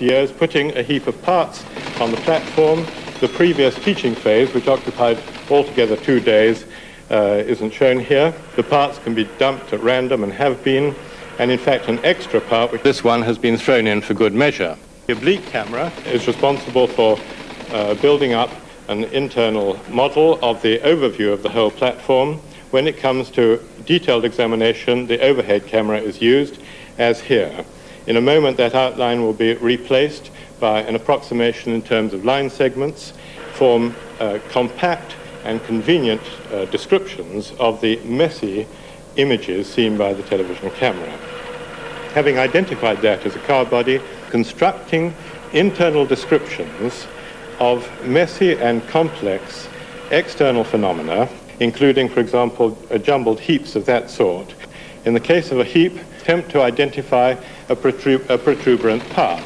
Years putting a heap of parts on the platform. The previous teaching phase, which occupied altogether 2 days, isn't shown here. The parts can be dumped at random and have been, and in fact an extra part, which this one has been thrown in for good measure. The oblique camera is responsible for building up an internal model of the overview of the whole platform. When it comes to detailed examination, the overhead camera is used, as here. In a moment, that outline will be replaced by an approximation in terms of line segments, form compact and convenient descriptions of the messy images seen by the television camera. Having identified that as a car body, constructing internal descriptions of messy and complex external phenomena, including, for example, jumbled heaps of that sort. In the case of a heap, attempt to identify a protuberant part.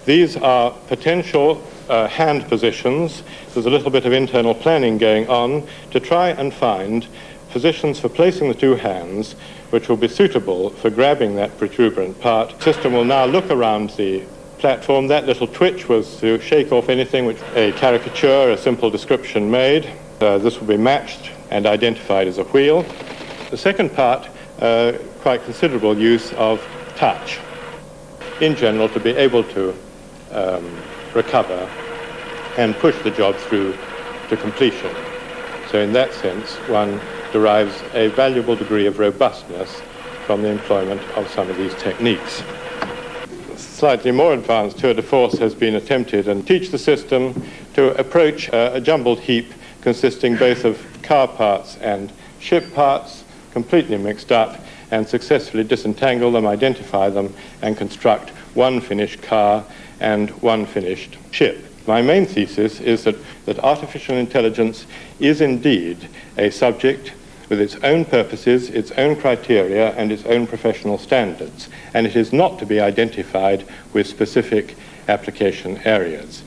These are potential hand positions. There's a little bit of internal planning going on to try and find positions for placing the two hands which will be suitable for grabbing that protuberant part. The system will now look around the platform. That little twitch was to shake off anything which a caricature, a simple description made. This will be matched and identified as a wheel. The second part, quite considerable use of touch, in general, to be able to recover and push the job through to completion. So in that sense, one derives a valuable degree of robustness from the employment of some of these techniques. Slightly more advanced tour de force has been attempted and teach the system to approach a jumbled heap consisting both of car parts and ship parts, completely mixed up, and successfully disentangle them, identify them, and construct one finished car and one finished ship. My main thesis is that artificial intelligence is indeed a subject with its own purposes, its own criteria, and its own professional standards, and it is not to be identified with specific application areas.